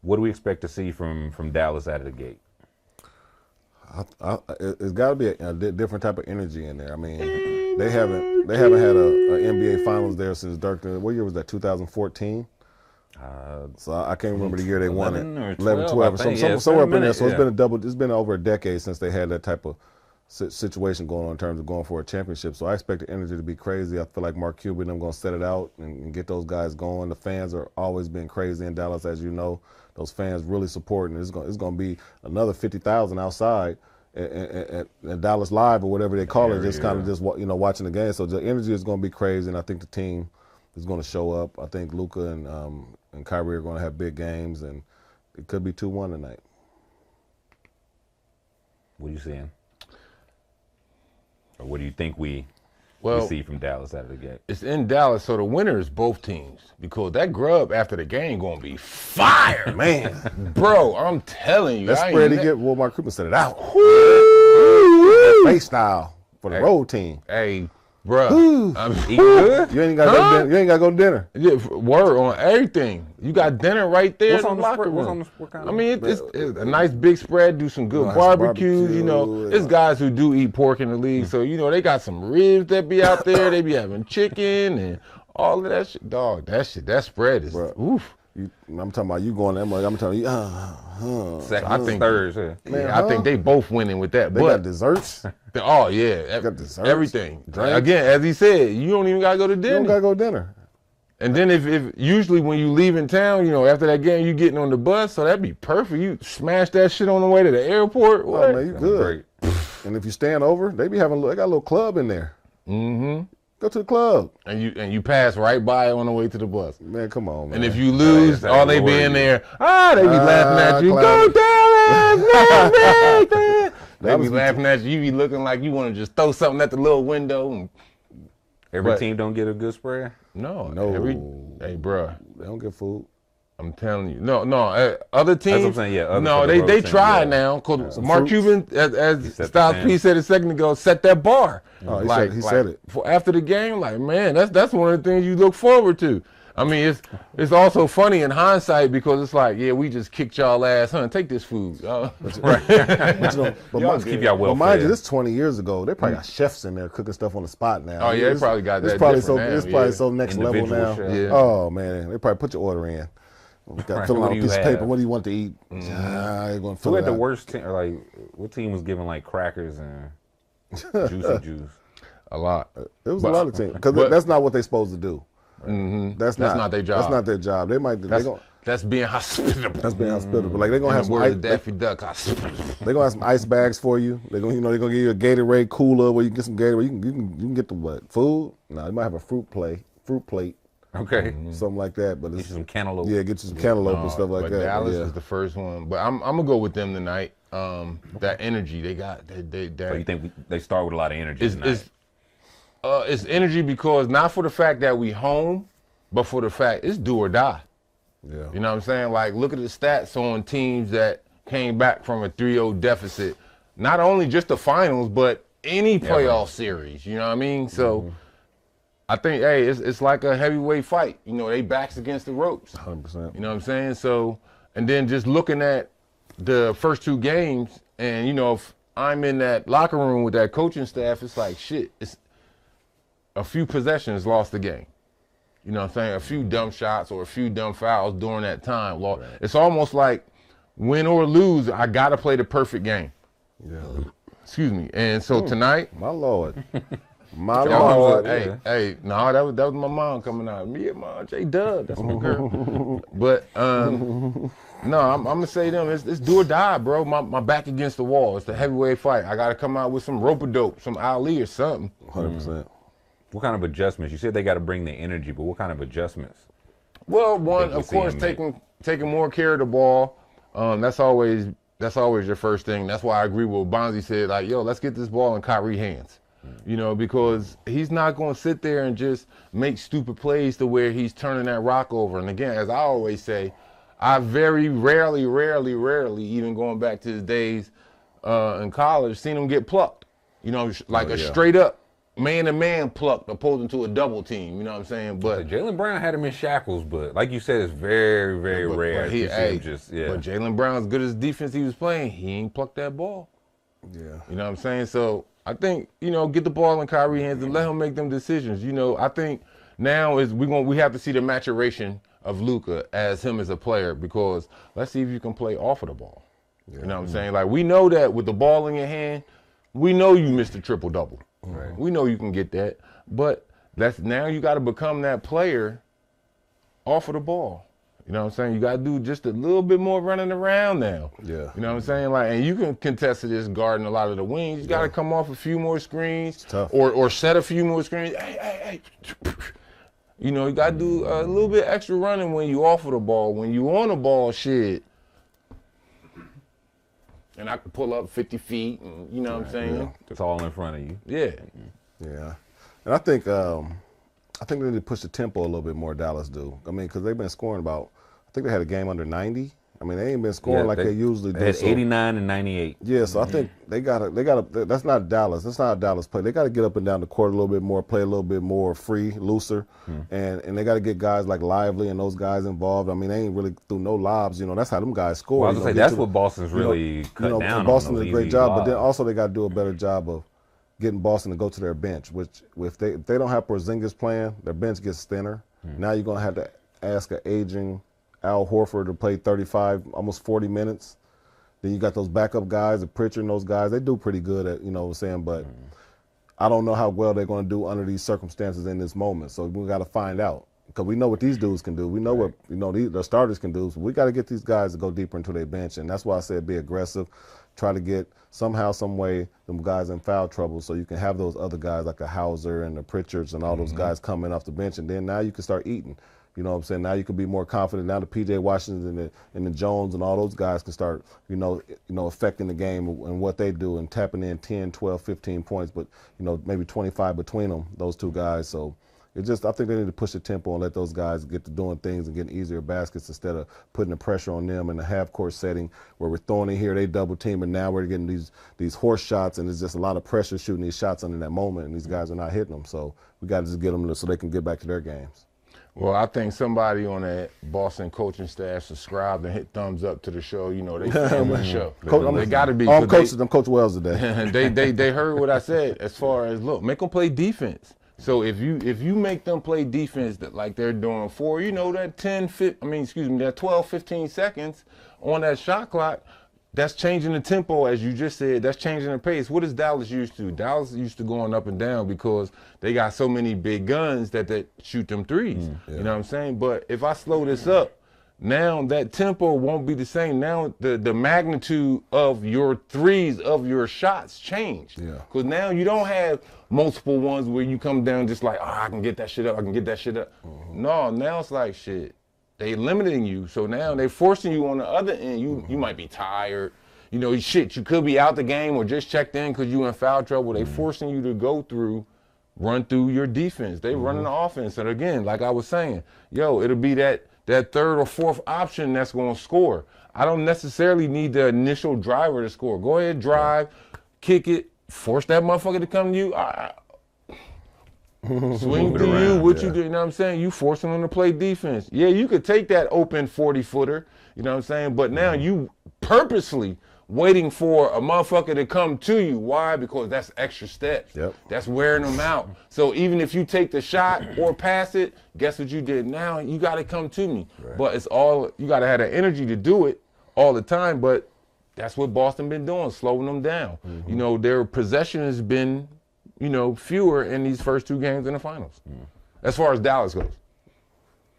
What do we expect to see from Dallas out of the gate? It's got to be a different type of energy in there. I mean, they haven't had a NBA Finals there since Dirk. What year was that? 2014. So I can't remember the year they won it. 11, 12, somewhere up in there. So it's been over a decade since they had that type of situation going on in terms of going for a championship. So I expect the energy to be crazy. I feel like Mark Cuban and them going to set it out and get those guys going. The fans are always been crazy in Dallas, as you know. Those fans really supporting. It's going to be another 50,000 outside at Dallas Live or whatever they call it. Just kind of watching the game. So the energy is going to be crazy, and I think the team is going to show up. I think Luka and Kyrie are going to have big games, and it could be 2-1 tonight. What are you seeing? Or what do you think we see from Dallas out of the gate? It's in Dallas, so the winner is both teams because that grub after the game going to be fire, man. Bro, I'm telling you. That spread he get, Mark Cuban set it out. Face style for the road team. Hey, bro. Eat good? You ain't got to go to dinner. Yeah, word on everything. You got dinner right there. What's on the locker room? I mean, it's a nice big spread. Do some good barbecues. You know, there's guys who do eat pork in the league, so you know they got some ribs that be out there. They be having chicken and all of that shit. Dog, that spread is oof. I'm talking about you going there. I'm telling you, second, third. I think they both winning with that. They got desserts. Oh yeah, got desserts, everything. drinks. Again, as he said, you don't even gotta go to dinner. You don't gotta go to dinner. And then if usually when you leave in town, you know, after that game, you getting on the bus, so that'd be perfect. You smash that shit on the way to the airport. What? Oh man, you good. And if you stand over, they got a little club in there. Mm-hmm. Go to the club. And you pass right by on the way to the bus. Man, come on, man. And if you lose, all they be in there, they be laughing at you. Go Dallas, Mavericks! They be laughing at you. You be looking like you want to just throw something at the little window. Every team don't get a good spread? No. Hey, bro. They don't get food. I'm telling you. No. Other teams. That's what I'm saying, yeah. No, they try now. Because Mark Cuban, as Styles P said a second ago, set that bar. Oh, he said it. After the game, like, man, that's one of the things you look forward to. I mean, it's also funny in hindsight because it's like, yeah, we just kicked y'all ass, take this food. Right. Keep y'all well. But mind you, this 20 years ago, they probably got chefs in there cooking stuff on the spot now. Oh yeah, they probably got that. It's probably so next level now. Yeah. Oh man, they probably put your order in. Got filling out a piece of paper. What do you want to eat? Who had the worst team? Like, what team was giving like crackers and juicy juice? A lot. It was a lot of teams because that's not what they're supposed to do. Mm-hmm. That's not their job. That's not their job. That's being hospitable. That's being hospitable. Like they're gonna have some Daffy Duck hospitable. They're gonna have some ice bags for you. They're gonna give you a Gatorade cooler where you can get some Gatorade. You can get the what? Food? No, they might have a fruit plate. Okay. Something like that. But get you some cantaloupe. Yeah, get you some cantaloupe and stuff like that. Dallas is the first one. But I'm gonna go with them tonight. That energy they got. So you think they start with a lot of energy tonight? It's energy because not for the fact that we home, but for the fact it's do or die. Yeah. You know what I'm saying? Like, look at the stats on teams that came back from a 3-0 deficit. Not only just the finals, but any playoff series. You know what I mean? So I think, hey, it's like a heavyweight fight. You know, they backs against the ropes. 100%. You know what I'm saying? So, and then just looking at the first two games, and, you know, if I'm in that locker room with that coaching staff, it's like, shit, it's a few possessions lost the game. You know what I'm saying? A few dumb shots or a few dumb fouls during that time. Right. It's almost like win or lose, I got to play the perfect game. Yeah. Excuse me. And so tonight. My Lord. My Lord. Hey, no, that was my mom coming out. Me and my J-Dub, that's my girl. But, no, I'm going to say them, it's do or die, bro. My back against the wall. It's the heavyweight fight. I got to come out with some rope-a-dope, some Ali or something. 100%. What kind of adjustments? You said they got to bring the energy, but what kind of adjustments? Well, one, of course, taking more care of the ball. That's always your first thing. That's why I agree with what Bonzi said. Like, yo, let's get this ball in Kyrie's hands. You know, because he's not going to sit there and just make stupid plays to where he's turning that rock over. And again, as I always say, I very rarely, even going back to his days in college, seen him get plucked. You know, like straight up. man-to-man pluck opposing to a double team. You know what I'm saying? But Jaylen Brown had him in shackles, but like you said, it's very, very rare. But Jaylen Brown, as good as defense he was playing, he ain't plucked that ball. Yeah. You know what I'm saying? So I think, get the ball in Kyrie's hands and let him make them decisions. I think now we have to see the maturation of Luka as him as a player, because let's see if you can play off of the ball. Yeah. You know what I'm saying? Like, we know that with the ball in your hand, we know you missed a triple-double. Right. We know you can get that. But now you got to become that player off of the ball. You know what I'm saying? You got to do just a little bit more running around now. Yeah. You know what I'm saying? Like, and you can contest to this guarding a lot of the wings. You got to come off a few more screens, or set a few more screens. Hey. You got to do a little bit extra running when you off of the ball. When you on the ball, shit. And I can pull up 50 feet, and you know what I'm saying? Yeah. It's all in front of you. Yeah. Yeah. And I think they need to push the tempo a little bit more, Dallas do. I mean, because they've been scoring I think they had a game under 90. I mean, they ain't been scoring like they usually do. They had 89 and 98. Yeah, so I think they gotta, that's not Dallas. That's not a Dallas play. They got to get up and down the court a little bit more, play a little bit more free, looser. And they got to get guys like Lively and those guys involved. I mean, they ain't really through no lobs. That's how them guys score. Well, I was going to say, that's what Boston's really cut down Boston on. did a great job, but then also they got to do a better job of getting Boston to go to their bench, which if they don't have Porzingis playing, their bench gets thinner. Now you're going to have to ask an aging Al Horford to play 35, almost 40 minutes. Then you got those backup guys, the Pritchard and those guys. They do pretty good at, what I'm saying, but I don't know how well they're going to do under these circumstances in this moment. So we got to find out, because we know what these dudes can do. We know what the starters can do. So we got to get these guys to go deeper into their bench, and that's why I said be aggressive. Try to get somehow, some way, them guys in foul trouble, so you can have those other guys like the Hauser and the Pritchards and all those guys coming off the bench, and then now you can start eating. You know what I'm saying? Now you can be more confident. Now the P.J. Washington and the Jones and all those guys can start, affecting the game and what they do and tapping in 10, 12, 15 points, but, maybe 25 between them, those two guys. So I think they need to push the tempo and let those guys get to doing things and getting easier baskets instead of putting the pressure on them in the half-court setting where we're throwing in here, they double team, and now we're getting these horse shots, and there's just a lot of pressure shooting these shots under that moment, and these guys are not hitting them. So we got to just get them so they can get back to their games. Well, I think somebody on that Boston coaching staff subscribed and hit thumbs up to the show. They fan the show. They got to be. I'm Coach Wells today. they heard what I said as far as, look, make them play defense. So if you make them play defense like they're doing for, that 12, 15 seconds on that shot clock, that's changing the tempo, as you just said. That's changing the pace. What is Dallas used to? Dallas used to going up and down because they got so many big guns that they shoot them threes. You know what I'm saying? But if I slow this up, now that tempo won't be the same. Now the magnitude of your threes, of your shots change. Because now you don't have multiple ones where you come down just like, I can get that shit up, No, now it's like, shit. They limiting you, so now they forcing you on the other end. You might be tired, you could be out the game or just checked in because you in foul trouble. They forcing you to run through your defense. They running the offense, and again, like I was saying, it'll be that third or fourth option that's going to score. I don't necessarily need the initial driver to score. Go ahead, drive, kick it, force that motherfucker to come to you. Swing to you, you do, you know what I'm saying? You forcing them to play defense. Yeah, you could take that open 40-footer, you know what I'm saying? But now you purposely waiting for a motherfucker to come to you. Why? Because that's extra steps. That's wearing them out. So even if you take the shot or pass it, guess what you did? Now you got to come to me. But it's all, you got to have the energy to do it all the time. But that's what Boston been doing, slowing them down. Their possession has been, fewer in these first two games in the finals, as far as Dallas goes.